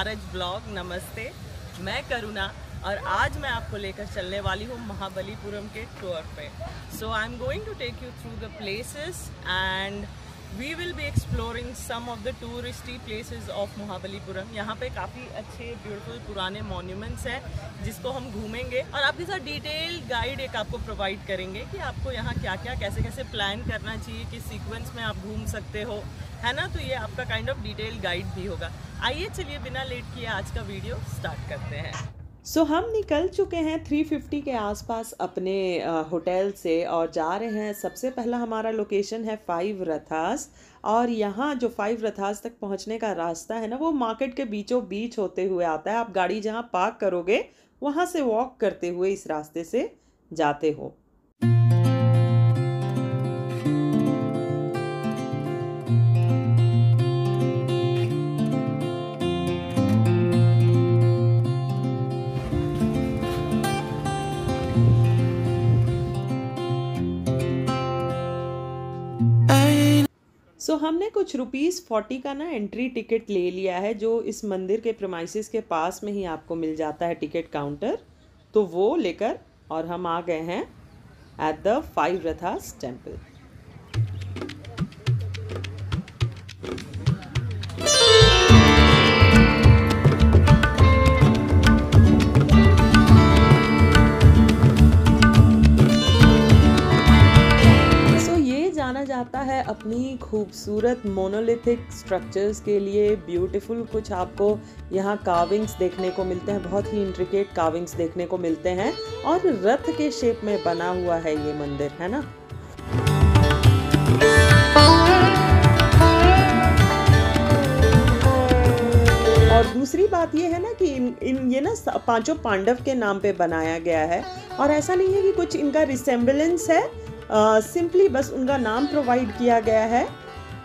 कारज ब्लॉग। नमस्ते, मैं करुणा और आज मैं आपको लेकर चलने वाली हूँ महाबलीपुरम के टूर पे। So I am going to take you through the places and we will be exploring some of the touristy places of Mahabalipuram. यहाँ पे काफ़ी अच्छे ब्यूटीफुल पुराने मॉन्यूमेंट्स हैं जिसको हम घूमेंगे और आपके साथ डिटेल गाइड एक आपको प्रोवाइड करेंगे कि आपको यहाँ क्या क्या कैसे कैसे प्लान करना चाहिए, किस सीक्वेंस में आप घूम सकते हो, है ना। तो ये आपका काइंड ऑफ डिटेल गाइड भी होगा। आइए चलिए बिना लेट किए आज का वीडियो स्टार्ट करते हैं। सो हम निकल चुके हैं 350 के आसपास अपने होटल से और जा रहे हैं। सबसे पहला हमारा लोकेशन है 5 रथास और यहाँ जो 5 रथास तक पहुँचने का रास्ता है ना, वो मार्केट के बीचों बीच होते हुए आता है। आप गाड़ी जहाँ पार्क करोगे वहाँ से वॉक करते हुए इस रास्ते से जाते हो। सो हमने कुछ ₹40 का ना एंट्री टिकट ले लिया है, जो इस मंदिर के प्रीमाइसेस के पास में ही आपको मिल जाता है टिकट काउंटर। तो वो लेकर और हम आ गए हैं एट द 5 रथास टेम्पल। जाता है अपनी खूबसूरत मोनोलिथिक स्ट्रक्चर्स के लिए। ब्यूटीफुल कुछ आपको यहाँ कार्विंग्स देखने को मिलते हैं, बहुत ही इंट्रिकेट कार्विंग्स देखने को मिलते हैं और रथ के शेप में बना हुआ है ये मंदिर, है ना। और दूसरी बात ये है ना कि ये ना 5 पांडव के नाम पे बनाया गया है और ऐसा नहीं है कि कुछ इनका रिसेम्बलेंस है, सिंपली बस उनका नाम प्रोवाइड किया गया है।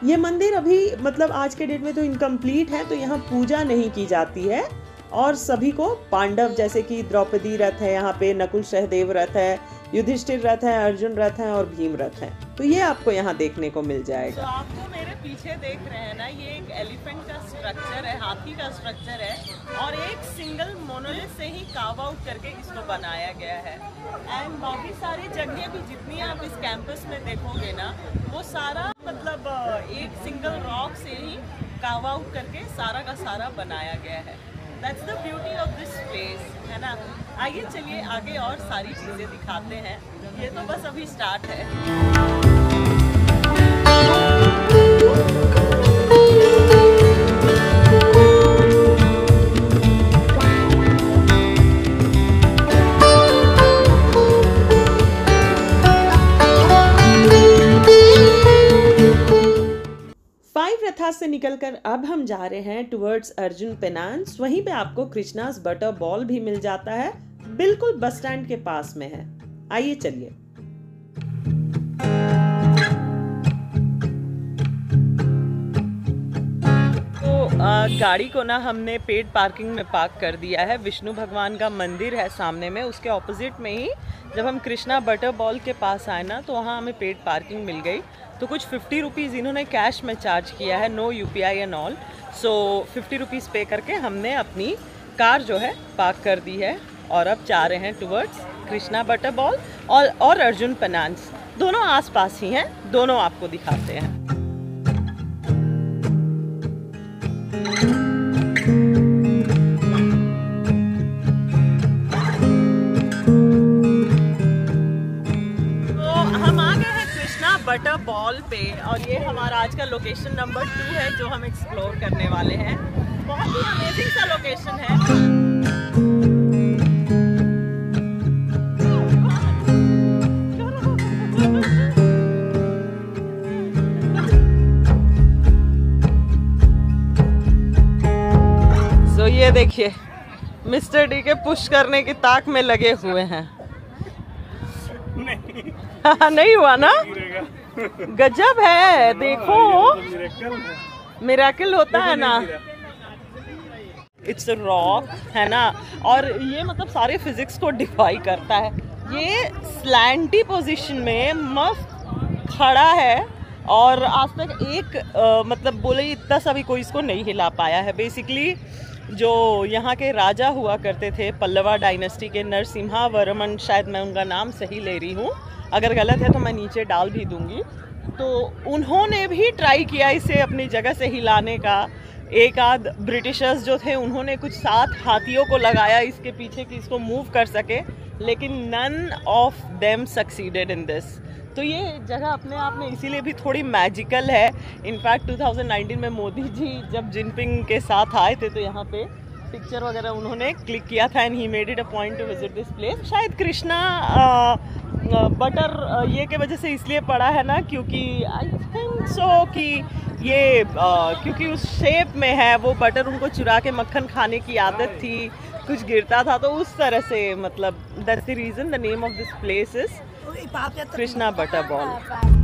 ये मंदिर अभी मतलब आज के डेट में तो इनकम्प्लीट है, तो यहाँ पूजा नहीं की जाती है और सभी को पांडव जैसे कि द्रौपदी रथ है, यहाँ पे नकुल सहदेव रथ है, युधिष्ठिर रथ है, अर्जुन रथ है और भीम रथ है। तो ये आपको यहाँ देखने को मिल जाएगा। तो आप जो मेरे पीछे देख रहे हैं ना, ये एक एलिफेंट का स्ट्रक्चर है, हाथी का स्ट्रक्चर है और एक सिंगल मोनोलिथ से ही कार्व आउट करके इसको बनाया गया है। एंड बाकी सारी जगह भी जितनी आप इस कैंपस में देखोगे ना, वो सारा मतलब एक सिंगल रॉक से ही कार्व आउट करके सारा का सारा बनाया गया है। That's the beauty of this place, है ना। आइए चलिए आगे और सारी चीज़ें दिखाते हैं। ये तो बस अभी स्टार्ट है। 5 रथास से निकलकर अब हम जा रहे हैं टुवर्ड्स अर्जुन पेनांस। वहीं पे आपको कृष्णास बटर बॉल भी मिल जाता है, बिल्कुल बस स्टैंड के पास में है। आइए चलिए। तो गाड़ी को ना हमने पेड पार्किंग में पार्क कर दिया है। विष्णु भगवान का मंदिर है सामने में, उसके ऑपोजिट में ही जब हम कृष्णा बटर बॉल के पास आए ना, तो वहाँ हमें पेड पार्किंग मिल गई। तो कुछ 50 रुपीज़ इन्होंने कैश में चार्ज किया है, no UPI and all. So 50 rupees pay करके हमने अपनी कार जो है पार्क कर दी है और अब जा रहे हैं टुवर्ड्स कृष्णा बटर बॉल और अर्जुन पेनांस। दोनों आसपास ही हैं, दोनों आपको दिखाते हैं। बटर बॉल पे और ये हमारा आज का लोकेशन नंबर 2 है जो हम एक्सप्लोर करने वाले हैं। बहुत ही अमेजिंग सा लोकेशन है। सो ये देखिए मिस्टर डी के पुश करने की ताक में लगे हुए हैं। नहीं हुआ ना, गजब है। देखो मिरेकल होता है ना। इट्स रॉक, है ना। और ये मतलब सारे फिजिक्स को डिफाई करता है। ये स्लैंटी पोजीशन में मस्त खड़ा है और आज तक एक मतलब बोले इतना सा भी कोई इसको नहीं हिला पाया है। बेसिकली जो यहाँ के राजा हुआ करते थे पल्लवा डायनेस्टी के, नरसिम्हावर्मन, शायद मैं उनका नाम सही ले रही हूँ, अगर गलत है तो मैं नीचे डाल भी दूँगी। तो उन्होंने भी ट्राई किया इसे अपनी जगह से हिलाने का। एक आध ब्रिटिशर्स जो थे उन्होंने कुछ 7 हाथियों को लगाया इसके पीछे कि इसको मूव कर सके, लेकिन none of them succeeded in this. तो ये जगह अपने आप में इसीलिए भी थोड़ी मैजिकल है। इनफैक्ट 2019 में मोदी जी जब जिनपिंग के साथ आए थे तो यहाँ पे पिक्चर वगैरह उन्होंने क्लिक किया था, and he made it a point two visit this place. शायद कृष्णा बटर ये के वजह से इसलिए पड़ा है ना, क्योंकि आई थिंक सो कि ये क्योंकि उस शेप में है, वो बटर उनको चुरा के मक्खन खाने की आदत थी, कुछ गिरता था, तो उस तरह से मतलब that's the reason the name of this place is Krishna butter ball.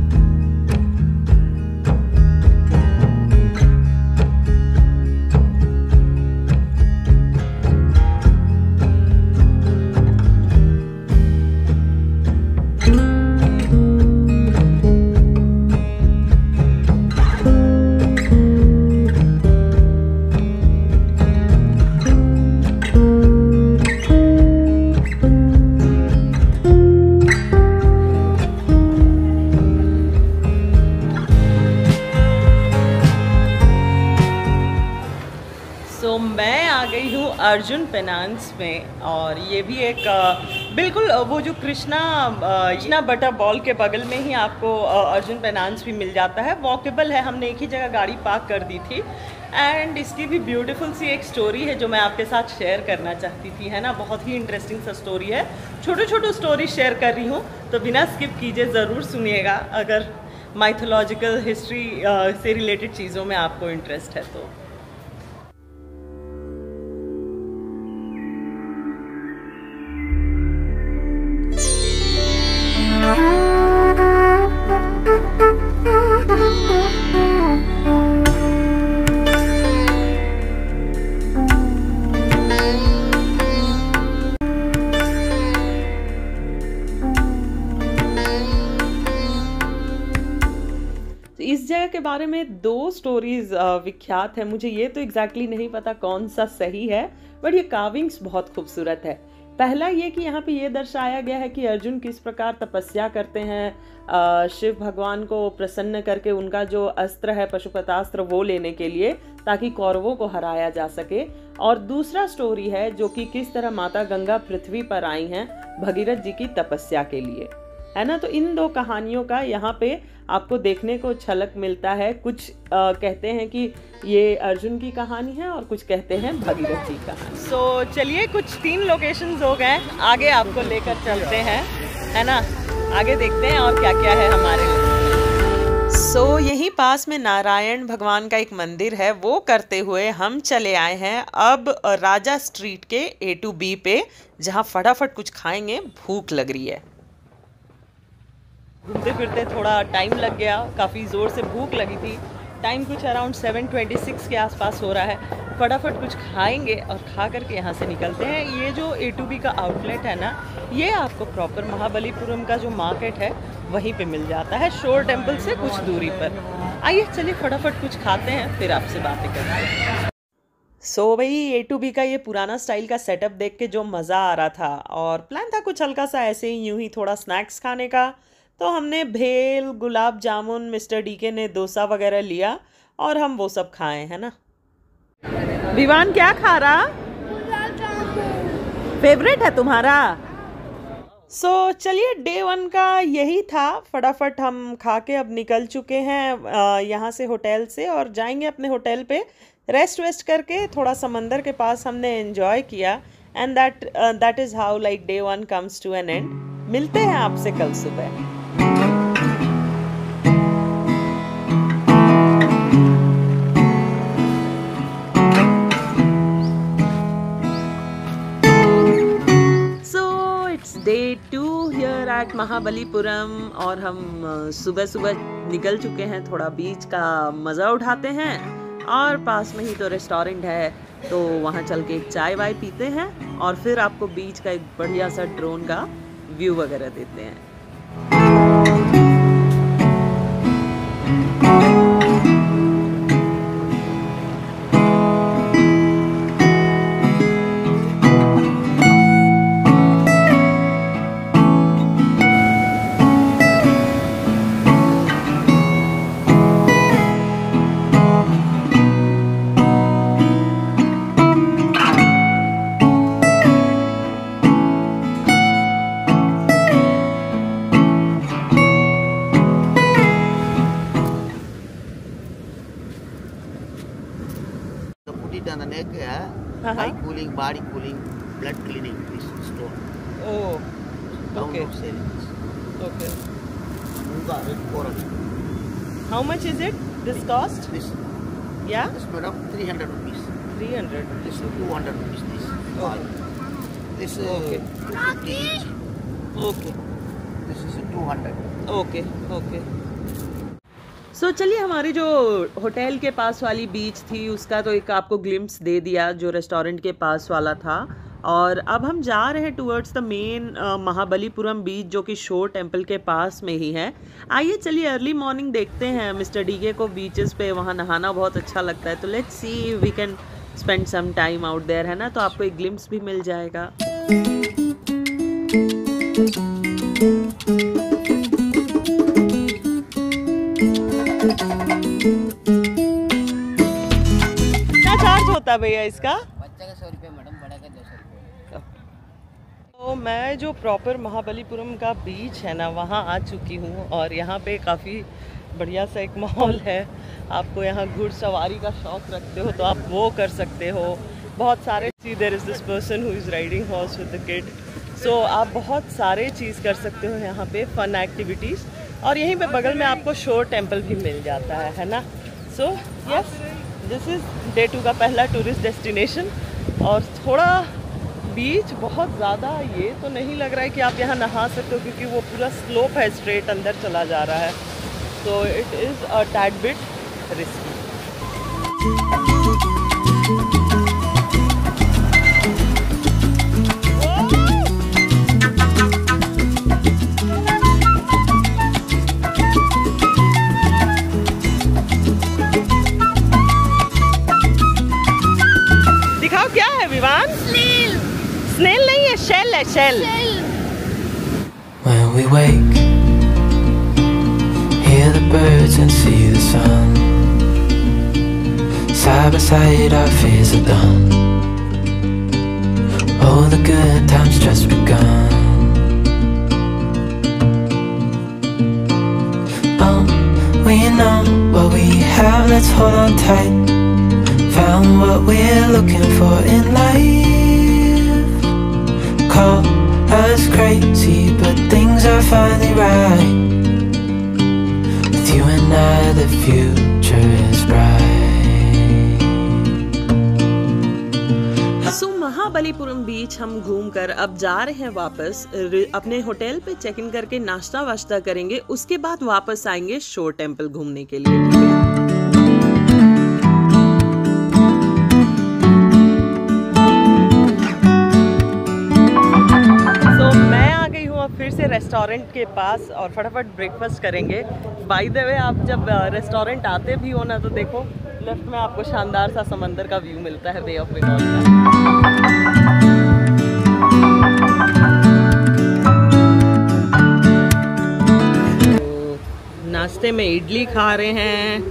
मैं आ गई हूँ अर्जुन पेनांस में, और ये भी एक बिल्कुल वो जो कृष्णा बटर बॉल के बगल में ही आपको अर्जुन पेनांस भी मिल जाता है, वॉकेबल है। हमने एक ही जगह गाड़ी पार्क कर दी थी, एंड इसकी भी ब्यूटीफुल सी एक स्टोरी है जो मैं आपके साथ शेयर करना चाहती थी, है ना। बहुत ही इंटरेस्टिंग सा स्टोरी है, छोटू स्टोरी शेयर कर रही हूँ, तो बिना स्किप कीजिए ज़रूर सुनिएगा अगर माइथोलॉजिकल हिस्ट्री से रिलेटेड चीज़ों में आपको इंटरेस्ट है तो। इस जगह के बारे में 2 स्टोरीज विख्यात है। मुझे ये तो एग्जैक्टली नहीं पता कौन सा सही है, बट ये कार्विंग्स बहुत खूबसूरत है। पहला ये कि यहाँ पे ये दर्शाया गया है कि अर्जुन किस प्रकार तपस्या करते हैं शिव भगवान को प्रसन्न करके, उनका जो अस्त्र है पशुपतास्त्र वो लेने के लिए, ताकि कौरवों को हराया जा सके। और दूसरा स्टोरी है जो कि किस तरह माता गंगा पृथ्वी पर आई हैं भगीरथ जी की तपस्या के लिए, है ना। तो इन 2 कहानियों का यहाँ पे आपको देखने को झलक मिलता है। कुछ कहते हैं कि ये अर्जुन की कहानी है और कुछ कहते हैं भगीरथ जी का। सो चलिए, कुछ 3 लोकेशंस हो गए, आगे आपको लेकर चलते हैं, है ना। आगे देखते हैं और क्या क्या है हमारे लिए। सो यहीं पास में नारायण भगवान का एक मंदिर है, वो करते हुए हम चले आए हैं अब राजा स्ट्रीट के A to B पे, जहाँ फटाफट कुछ खाएंगे, भूख लग रही है। घूमते फिरते थोड़ा टाइम लग गया, काफ़ी ज़ोर से भूख लगी थी। टाइम कुछ अराउंड 7:26 के आसपास हो रहा है। फटाफट कुछ खाएंगे और खा करके यहाँ से निकलते हैं। ये जो A to B का आउटलेट है ना, ये आपको प्रॉपर महाबलीपुरम का जो मार्केट है वहीं पे मिल जाता है, शोर टेम्पल से कुछ दूरी पर। आइए चलिए फटाफट कुछ खाते हैं, फिर आपसे बातें करते हैं। सो भाई A to B का ये पुराना स्टाइल का सेटअप देख के जो मज़ा आ रहा था, और प्लान था कुछ हल्का सा ऐसे ही यूं ही थोड़ा स्नैक्स खाने का, तो हमने भेल, गुलाब जामुन, मिस्टर डीके ने डोसा वगैरह लिया और हम वो सब खाए, है ना। विवान क्या खा रहा? गुलाब जामुन फेवरेट है तुम्हारा? सो चलिए, डे 1 का यही था। फटाफट हम खा के अब निकल चुके हैं यहाँ से, होटल से, और जाएंगे अपने होटल पे रेस्ट वेस्ट करके। थोड़ा समंदर के पास हमने एंजॉय किया, and that is how like day 1 comes to an end. मिलते हैं आपसे कल सुबह। Day 2 here at महाबलीपुरम, और हम सुबह सुबह निकल चुके हैं, थोड़ा बीच का मज़ा उठाते हैं, और पास में ही तो रेस्टोरेंट है, तो वहाँ चल के एक चाय वाय पीते हैं, और फिर आपको बीच का एक बढ़िया सा ड्रोन का व्यू वगैरह देते हैं। neck, eye cooling, body cooling, blood cleaning. This stone. Oh, Down okay. of sailings. Okay. Munga red coral. How much is it? This cost? This Yeah? madam 300 rupees. 300. This 200 rupees. This ball. This Okay. 250 each. Okay. This is 200. Okay okay so चलिए, हमारी जो hotel के पास वाली बीच थी उसका तो एक आपको ग्लिम्स दे दिया, जो रेस्टोरेंट के पास वाला था। और अब हम जा रहे हैं टूवर्ड्स द मेन महाबलीपुरम बीच, जो कि शोर टेम्पल के पास में ही है। आइए चलिए अर्ली मॉर्निंग देखते हैं मिस्टर डीके को बीचेस पे, वहाँ नहाना बहुत अच्छा लगता है। तो let's see we can spend some time out there, है ना। तो आपको एक ग्लिम्स भी मिल जाएगा। क्या चार्ज होता है भैया इसका? बच्चा का 100 रुपये मैडम, बड़ा का 200 रुपये। तो मैं जो प्रॉपर महाबलीपुरम का बीच है ना, वहाँ आ चुकी हूँ और यहाँ पे काफ़ी बढ़िया सा एक माहौल है। आपको यहाँ घुड़सवारी का शौक़ रखते हो तो आप वो कर सकते हो। बहुत सारे चीज़, there is this person who is riding horse with the kid. So आप बहुत सारे चीज़ कर सकते हो यहाँ पे, फन एक्टिविटीज़। और यहीं पे बगल में आपको शोर टेम्पल भी मिल जाता है ना। So yes, this is day 2 का पहला टूरिस्ट डेस्टिनेशन। और थोड़ा बीच बहुत ज़्यादा ये तो नहीं लग रहा है कि आप यहाँ नहा सकते हो, क्योंकि वो पूरा स्लोप है, स्ट्रेट अंदर चला जा रहा है। तो it is a tad bit risky. दिखाओ क्या है विवान? स्नेल नहीं है, शेल है, shell. When we wake, hear the birds and see the sun. Side by side our fears are done. All the good times just begun. We know what we have, let's hold on tight. Found what we're looking for in life. Call us crazy, but things are finally right. With you and I, the future is bright. सो महाबलीपुरम बीच हम घूमकर अब जा रहे हैं वापस अपने hotel पे। Check in करके नाश्ता वाश्ता करेंगे, उसके बाद वापस आएंगे शोर टेम्पल घूमने के लिए। ठीक है? फिर से रेस्टोरेंट के पास और फटाफट ब्रेकफास्ट करेंगे। बाय द वे, आप जब रेस्टोरेंट आते भी हो ना, तो देखो लेफ्ट में आपको शानदार सा समंदर का व्यू मिलता है, बे ऑफ बंगाल का। तो नाश्ते में इडली खा रहे हैं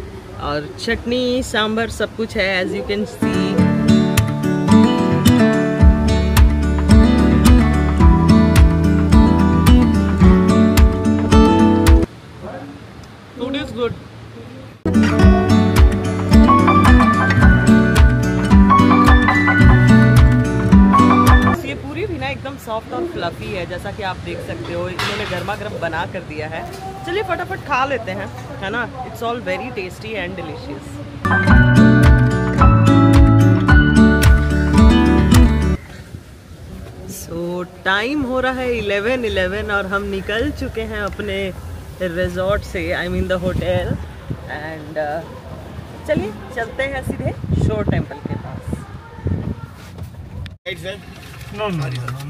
और चटनी सांभर सब कुछ है, as you can see. Good. ये पूरी भी ना एकदम सॉफ्ट और फ्लफी है, जैसा कि आप देख सकते हो। इन्होंने गर्मा गर्म बना कर दिया है। चलिए फटाफट खा लेते हैं, है ना। It's all very tasty and delicious. So time हो रहा है 11:11 और हम निकल चुके हैं अपने रिजॉर्ट से, I mean the hotel. And चलिए चलते हैं सीधे शोर टेम्पल के पास। No.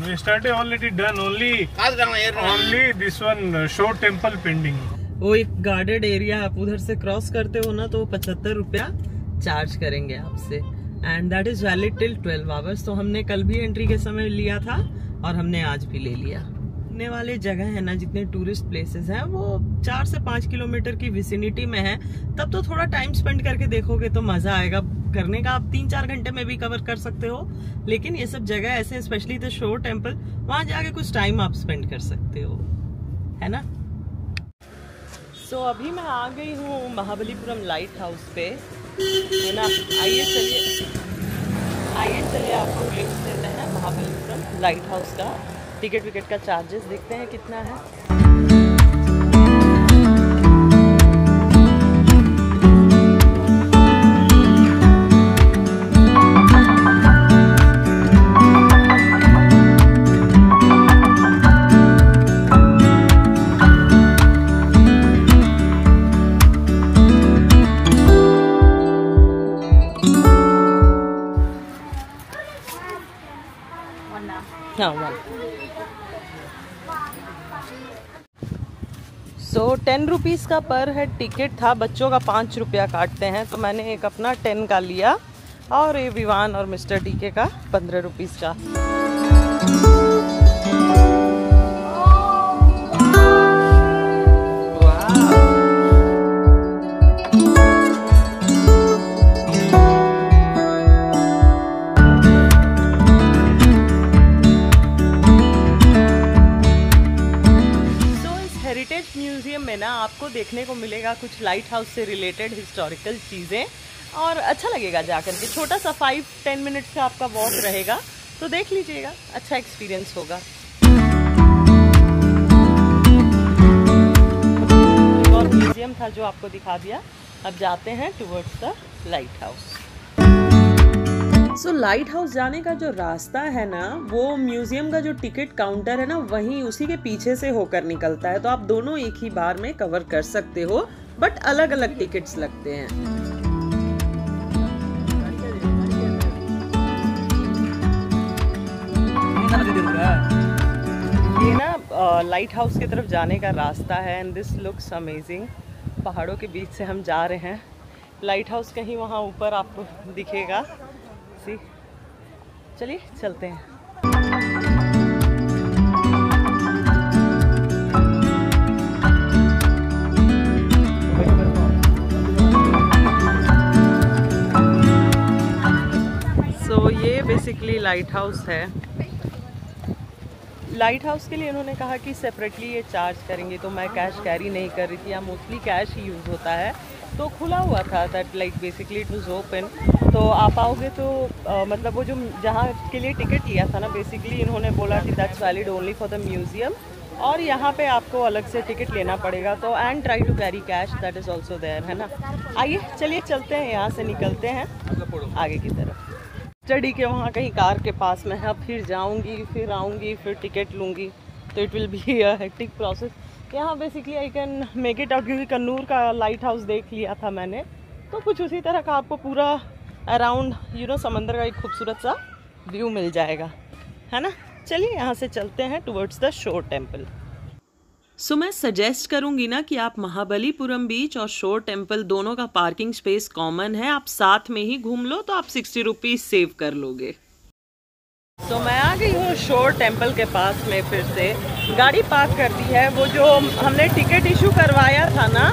We started already done. Only this one shore temple pending. वो एक गार्डेड एरिया, आप उधर से क्रॉस करते हो ना तो 75 रुपया चार्ज करेंगे आपसे। And that is valid till 12 hours. तो हमने कल भी एंट्री के समय लिया था और हमने आज भी ले लिया। घूमने वाले जगह है ना, जितने टूरिस्ट प्लेसेस हैं वो 4 से 5 किलोमीटर की विसिनिटी में है। तब तो थोड़ा टाइम स्पेंड करके देखोगे तो मजा आएगा करने का। आप 3-4 घंटे में भी कवर कर सकते हो। लेकिन ये सब जगह ऐसे, स्पेशली द शोर टेम्पल, वहां जाके कुछ टाइम आप स्पेंड कर सकते हो, है ना। सो अभी मैं आ गई हूँ महाबलीपुरम लाइट हाउस पे, है ना। आइए चलिए आइए चलिए आपको ग्लिम्स देते हैं महाबलीपुरम लाइट हाउस का। टिकट विकेट का चार्जेस देखते हैं कितना है। सो 10 रुपीज़ का पर हेड टिकट था, बच्चों का 5 रुपया काटते हैं, तो मैंने एक अपना 10 का लिया और ये विवान और मिस्टर टीके का 15 रुपीज़ का। म्यूजियम में ना आपको देखने को मिलेगा कुछ लाइट हाउस से रिलेटेड हिस्टोरिकल चीज़ें और अच्छा लगेगा जाकर के। छोटा सा 5-10 मिनट्स का आपका वॉक रहेगा, तो देख लीजिएगा, अच्छा एक्सपीरियंस होगा। और म्यूजियम था जो आपको दिखा दिया। अब जाते हैं towards the light house. So light house जाने का जो रास्ता है ना, वो म्यूजियम का जो टिकट काउंटर है ना, वहीं उसी के पीछे से होकर निकलता है, तो आप दोनों एक ही बार में कवर कर सकते हो, बट अलग अलग टिकट्स लगते हैं। ये ना लाइट हाउस की तरफ जाने का रास्ता है एंड दिस लुक्स अमेजिंग। पहाड़ों के बीच से हम जा रहे हैं। लाइट हाउस कहीं वहाँ ऊपर आपको दिखेगा। चलिए चलते हैं। सो ये बेसिकली लाइट हाउस है। लाइट हाउस के लिए इन्होंने कहा कि सेपरेटली ये चार्ज करेंगे, तो मैं कैश कैरी नहीं कर रही थी। यहाँ मोस्टली कैश ही यूज़ होता है, तो खुला हुआ था that like basically it was open. तो आप आओगे तो मतलब वो जो जहाँ के लिए टिकट लिया था ना, बेसिकली इन्होंने बोला कि that's valid only for the museum, और यहाँ पे आपको अलग से टिकट लेना पड़ेगा। तो and try to carry cash, that is also there, है ना। आइए चलिए चलते हैं, यहाँ से निकलते हैं आगे की तरफ। स्टडी के वहाँ कहीं कार के पास में है, फिर जाऊँगी, फिर आऊँगी, फिर टिकट लूँगी, तो it will be a hectic process. यहाँ basically I can make it out, क्योंकि कन्नूर का लाइट हाउस देख लिया था मैंने, तो कुछ उसी तरह का आपको पूरा अराउंड समंदर का एक खूबसूरत सा व्यू मिल जाएगा, है ना। चलिए यहाँ से चलते हैं टुवर्ड्स द शोर टेम्पल। सो मैं सजेस्ट करूँगी ना कि आप महाबलीपुरम बीच और शोर टेम्पल दोनों का पार्किंग स्पेस कॉमन है, आप साथ में ही घूम लो तो आप 60 रुपीज़ सेव कर लोगे। तो मैं आ गई हूँ शोर टेम्पल के पास में। फिर से गाड़ी पार्क कर दी है। वो जो हमने टिकट इशू करवाया था ना,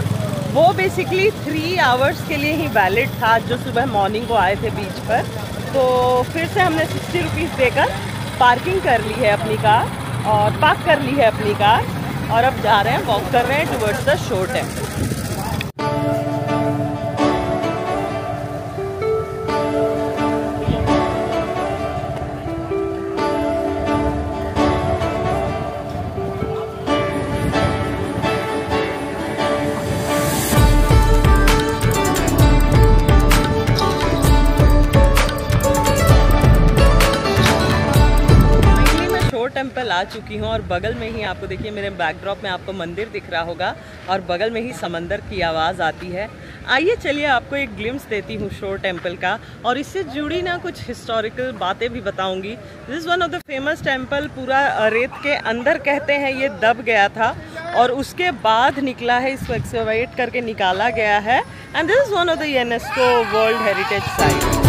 वो बेसिकली 3 आवर्स के लिए ही वैलिड था, जो सुबह मॉर्निंग को आए थे बीच पर। तो फिर से हमने 60 रुपीज़ देकर पार्किंग कर ली है अपनी कार, और पार्क कर ली है अपनी कार, और अब जा रहे हैं, वॉक कर रहे हैं towards the shore temple. Temple आ चुकी हूँ, और बगल में ही आपको देखिए मेरे बैकड्रॉप में आपको मंदिर दिख रहा होगा, और बगल में ही समंदर की आवाज़ आती है। आइए चलिए आपको एक ग्लिम्स देती हूँ शोर टेम्पल का, और इससे जुड़ी ना कुछ हिस्टोरिकल बातें भी बताऊंगी। This is one of the famous temple. पूरा रेत के अंदर कहते हैं ये दब गया था, और उसके बाद निकला है, इसको एक्सकैवेट करके निकाला गया है, and this is one of the UNESCO world heritage site.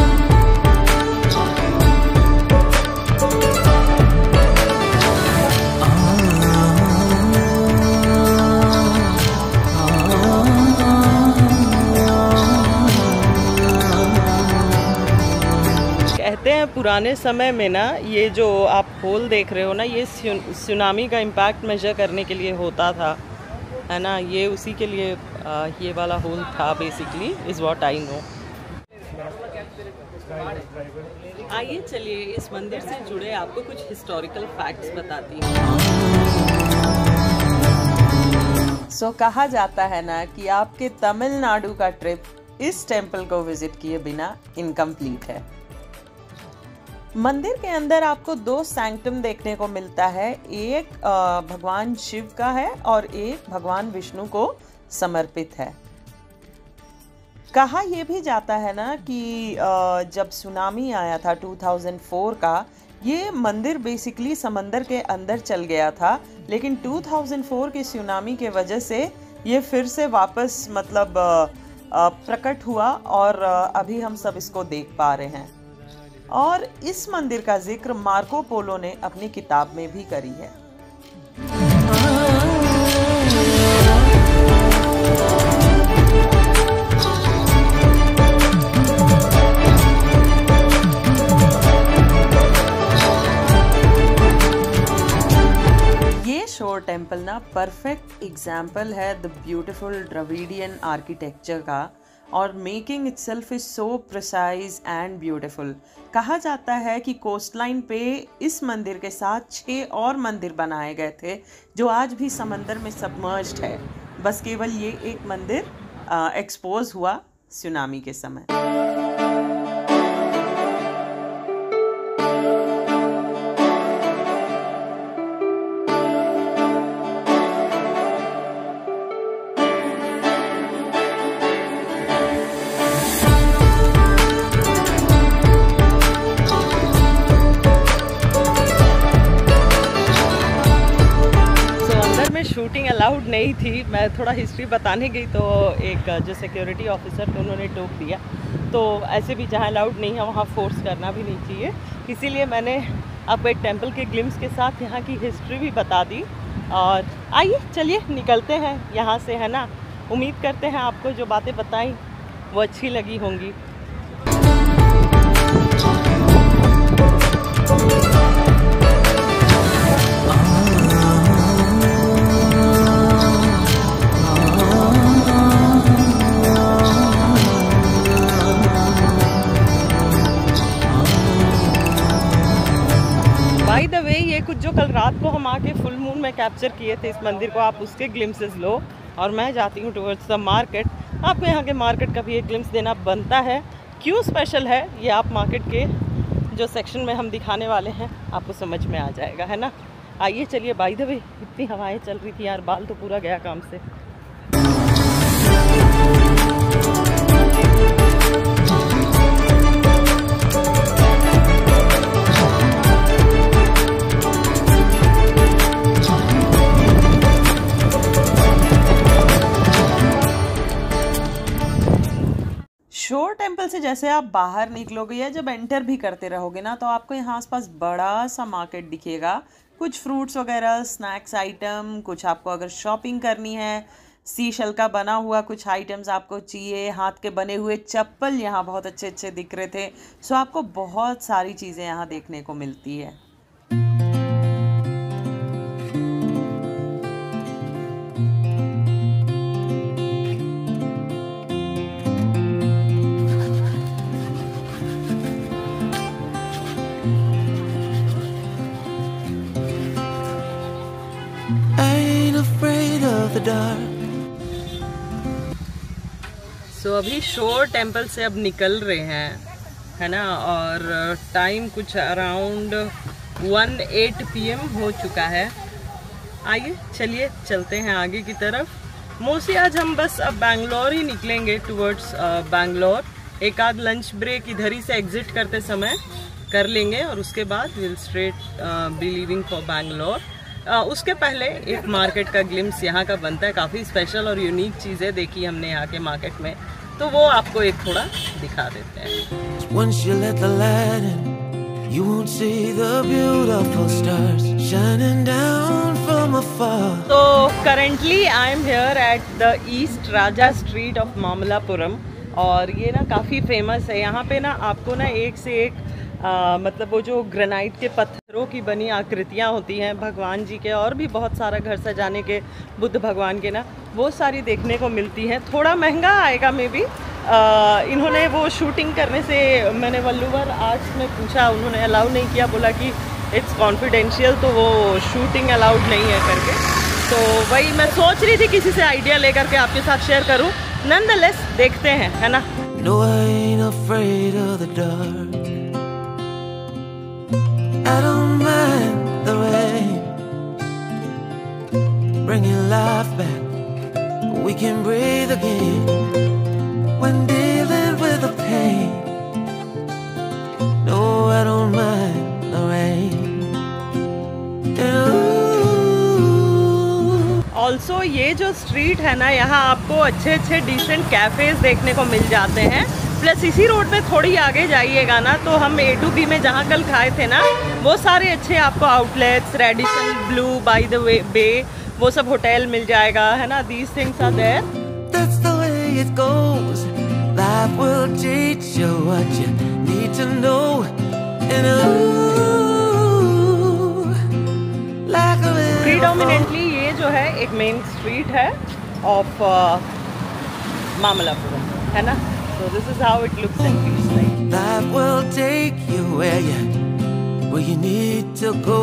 कहते हैं पुराने समय में ना, ये जो आप होल देख रहे हो ना, ये सुनामी का इम्पैक्ट मेजर करने के लिए होता था, है ना। ये उसी के लिए ये वाला होल था basically, is what I know. आइए चलिए इस मंदिर से जुड़े आपको कुछ हिस्टोरिकल फैक्ट्स बताती हूँ। सो कहा जाता है ना कि आपके तमिलनाडु का ट्रिप इस टेंपल को विजिट किए बिना इनकम्प्लीट है। मंदिर के अंदर आपको 2 सैंक्टम देखने को मिलता है, एक भगवान शिव का है और एक भगवान विष्णु को समर्पित है। कहा यह भी जाता है ना कि जब सुनामी आया था 2004 का, ये मंदिर बेसिकली समंदर के अंदर चल गया था, लेकिन 2004 के सुनामी के वजह से ये फिर से वापस मतलब प्रकट हुआ और अभी हम सब इसको देख पा रहे हैं। और इस मंदिर का जिक्र मार्को पोलो ने अपनी किताब में भी करी है। ये शोर टेम्पल ना परफेक्ट एग्जाम्पल है द ब्यूटिफुल द्रविडियन आर्किटेक्चर का, और making itself is so precise and beautiful. कहा जाता है कि कोस्टलाइन पे इस मंदिर के साथ 6 और मंदिर बनाए गए थे जो आज भी समंदर में सबमर्ज्ड है। बस केवल ये एक मंदिर एक्सपोज हुआ सुनामी के समय। शूटिंग अलाउड नहीं थी, मैं थोड़ा हिस्ट्री बताने गई तो एक जो सिक्योरिटी ऑफिसर थे उन्होंने टोक दिया। तो ऐसे भी जहाँ अलाउड नहीं है वहाँ फोर्स करना भी नहीं चाहिए, इसीलिए मैंने आपको एक टेंपल के ग्लिम्स के साथ यहाँ की हिस्ट्री भी बता दी। और आइए चलिए निकलते हैं यहाँ से, है ना। उम्मीद करते हैं आपको जो बातें बताई वो अच्छी लगी होंगी। बाय द वे, ये कुछ जो कल रात को हम आके फुल मून में कैप्चर किए थे इस मंदिर को, आप उसके ग्लिम्सेस लो। और मैं जाती हूँ टुवर्ड्स द मार्केट। आपको यहाँ के मार्केट का भी एक ग्लिम्स देना बनता है। क्यों स्पेशल है ये आप मार्केट के जो सेक्शन में हम दिखाने वाले हैं आपको समझ में आ जाएगा, है ना। आइए चलिए। बाय द वे, इतनी हवाएं चल रही थी यार, बाल तो पूरा गया काम से। शोर टेम्पल से जैसे आप बाहर निकलोगे या जब एंटर भी करते रहोगे ना, तो आपको यहाँ आसपास बड़ा सा मार्केट दिखेगा। कुछ फ्रूट्स वगैरह, स्नैक्स आइटम, कुछ आपको अगर शॉपिंग करनी है, सीशल का बना हुआ कुछ आइटम्स आपको चाहिए, हाथ के बने हुए चप्पल यहाँ बहुत अच्छे अच्छे दिख रहे थे। सो आपको बहुत सारी चीज़ें यहाँ देखने को मिलती है। सो अभी शोर टेम्पल से अब निकल रहे हैं, है ना। और टाइम कुछ अराउंड 1:08 PM हो चुका है। आइए चलिए चलते हैं आगे की तरफ। मोस्टली आज हम बस अब बैंगलोर ही निकलेंगे, टुवर्ड्स बैंगलोर। एक आध लंच ब्रेक इधर ही से एग्जिट करते समय कर लेंगे और उसके बाद will straight be leaving for Bangalore. उसके पहले एक मार्केट का ग्लिम्स यहाँ का बनता है। काफ़ी स्पेशल और यूनिक चीज़ें देखी हमने यहाँ के मार्केट में, तो वो आपको एक थोड़ा दिखा देते हैं। तो currently I am here at the east Raja street of Mamallapuram, और ये ना काफ़ी फेमस है। यहाँ पे ना आपको ना एक से एक मतलब वो जो ग्रेनाइट के पत्थरों की बनी आकृतियाँ होती हैं भगवान जी के, और भी बहुत सारा घर सजाने के, बुद्ध भगवान के ना, वो सारी देखने को मिलती हैं। थोड़ा महंगा आएगा मे बी, इन्होंने वो शूटिंग करने से, मैंने वल्लुवर आर्ट्स में पूछा, उन्होंने अलाउ नहीं किया, बोला कि इट्स कॉन्फिडेंशियल, तो वो शूटिंग अलाउड नहीं है करके। तो वही मैं सोच रही थी किसी से आइडिया लेकर के आपके साथ शेयर करूं। नॉनदलेस देखते हैं, है ना। No, I ain't afraid of the dark. I don't mind the rain. Bring your life back. We can breathe again when dealing with the pain. No, I don't mind the rain. Also ये जो street है ना, यहाँ आपको अच्छे अच्छे decent cafes देखने को मिल जाते हैं। प्लस इसी रोड पे थोड़ी आगे जाइएगा ना, तो हम A2B में जहाँ कल खाए थे ना, वो सारे अच्छे आपको outlets, Radisson Blu, by the way bay, वो सब होटल मिल जाएगा, है ना। These things are there. That's the way it goes. Life will teach you what you need to know. And like a predominantly ये जो है एक मेन स्ट्रीट है ऑफ मामलापुरम, है ना। So this is how it looks and feels like. life will take you where you need to go.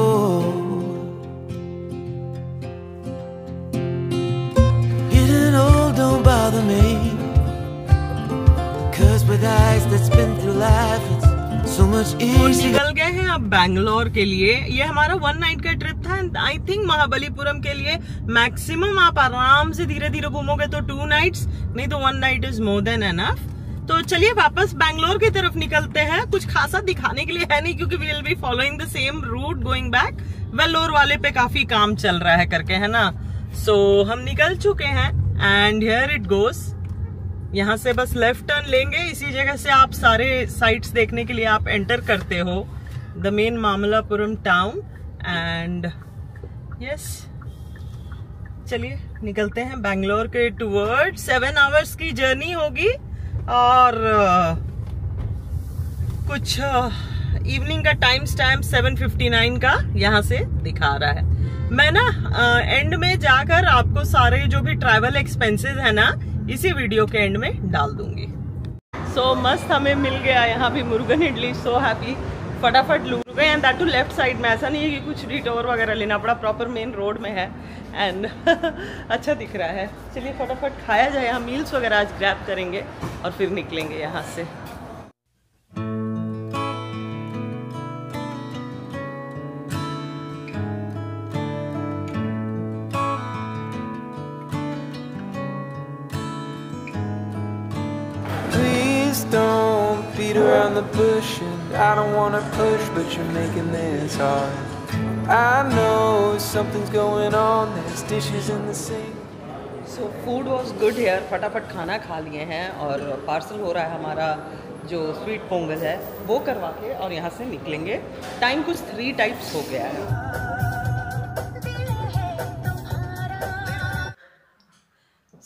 Getting old don't bother me, 'cause with eyes that's been through life it's so much easier. निकल गए हैं अब बैंगलोर के लिए। ये हमारा 1 night का trip था। आई थिंक महाबलीपुरम के लिए मैक्सिमम आप आराम से धीरे धीरे घूमोगे तो 2 नाइट्स, नहीं तो 1 night is more than enough. तो चलिए वापस बैंगलोर की तरफ निकलते हैं। कुछ खासा दिखाने के लिए है नहीं, क्योंकि we will be following the same route going back. Vellore वाले पे काफी काम चल रहा है करके, है ना। सो हम निकल चुके हैं एंड हियर इट गोस। यहाँ से बस लेफ्ट टर्न लेंगे। इसी जगह से आप सारे साइट्स देखने के लिए आप एंटर करते हो the main Mamallapuram town. And yes, चलिए निकलते हैं बैंगलोर के टुवर्ड। 7 आवर्स की जर्नी होगी और कुछ इवनिंग का टाइम स्टैम्प 7:59 का यहाँ से दिखा रहा है। मैं ना एंड में जाकर आपको सारे जो भी ट्रैवल एक्सपेंसेस है ना, इसी वीडियो के एंड में डाल दूंगी। सो मस्त हमें मिल गया यहाँ भी मुर्गन इडली। सो हैप्पी, फटाफट लूट गए। And that too left side में, ऐसा नहीं है कि कुछ डिटोर वगैरह लेना पड़ा, प्रॉपर मेन रोड में है। एंड अच्छा दिख रहा है। चलिए फटाफट खाया जाए। यहाँ मील्स वगैरह आज ग्रैब करेंगे और फिर निकलेंगे यहाँ से। Don't beat around the bush, and I don't wanna push, but you're making this hard. I know something's going on, there's dishes in the sink. So food was good here। फटाफट खाना खा लिए हैं और पार्सल हो रहा है हमारा जो स्वीट पोंगल है वो करवा के और यहाँ से निकलेंगे। टाइम कुछ 3 टाइप्स हो गया है।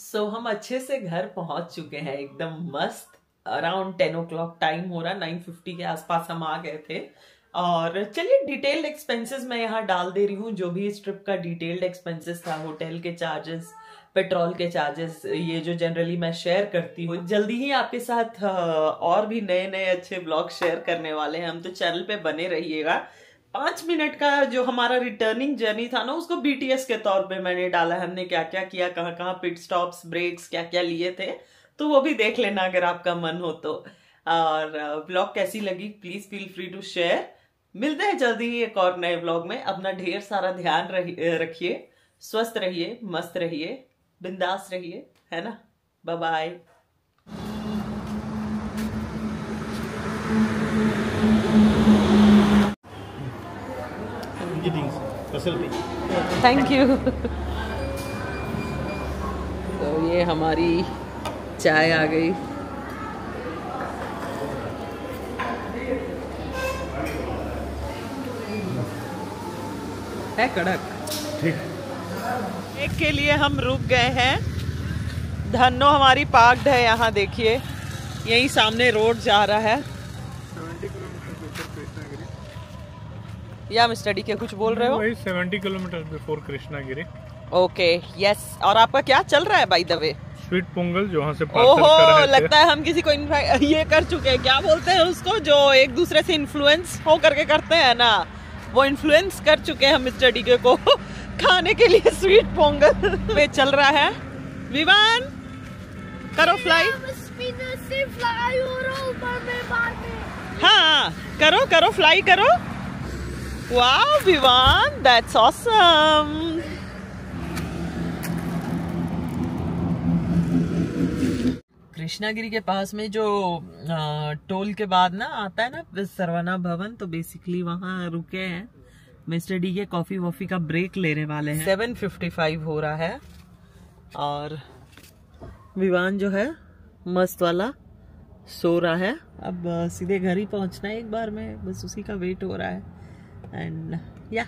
So हम अच्छे से घर पहुँच चुके हैं, एकदम मस्त। अराउंड 10 o'clock टाइम हो रहा है, 9:50 के आसपास हम आ गए थे। और चलिए डिटेल्ड एक्सपेंसेस मैं यहाँ डाल दे रही हूँ, जो भी इस ट्रिप का डिटेल्ड एक्सपेंसेस था, होटल के चार्जेस, पेट्रोल के चार्जेस, ये जो जनरली मैं शेयर करती हूँ। जल्दी ही आपके साथ और भी नए नए अच्छे ब्लॉग शेयर करने वाले हैं हम, तो चैनल पे बने रहिएगा। 5 मिनट का जो हमारा रिटर्निंग जर्नी था ना, उसको BTS के तौर पे मैंने डाला। हमने क्या क्या किया, कहाँ कहाँ पिट स्टॉप्स, ब्रेक्स क्या क्या लिए थे, तो वो भी देख लेना अगर आपका मन हो तो। और ब्लॉग कैसी लगी please feel free to share. मिलते हैं जल्दी ही एक और नए ब्लॉग में। अपना ढेर सारा ध्यान रखिए, स्वस्थ रहिए, मस्त रहिए, बिंदास रहिए, है ना। Bye bye. Thank you. तो ये हमारी चाय आ गई। है कड़क। ठीक। एक के लिए हम रुक गए हैं। धन्नो हमारी पार्क्ड है यहाँ, देखिए यही सामने रोड जा रहा है। 70 किलोमीटर कृष्णागिरी। या मिस्टर डी के कुछ बोल रहे हो? वही 70 kilometre before Krishnagiri. Okay yes. और आपका क्या चल रहा है bye the way? Sweet Pongal जो वहाँ से पार्सल कर रहे थे। लगता है हम किसी को ये कर चुके हैं, क्या बोलते हैं उसको, जो एक दूसरे से इन्फ्लुएंस हो करके करते हैं ना, वो इन्फ्लुएंस कर चुके हैं हम मिस्टर डीके को खाने के लिए स्वीट पोंगल पे चल रहा है। विवान करो फ्लाई, हाँ करो करो फ्लाई करो। Wow Vivaan, that's awesome. Krishnagiri के पास में जो टोल के बाद ना आता है ना सरवना भवन, तो बेसिकली वहाँ रुके हैं। मिस्टर डी के कॉफी वॉफी का ब्रेक लेने वाले हैं। 7:55 हो रहा है और विवान जो है मस्त वाला सो रहा है। अब सीधे घर ही पहुंचना है एक बार में, बस उसी का वेट हो रहा है। एंड या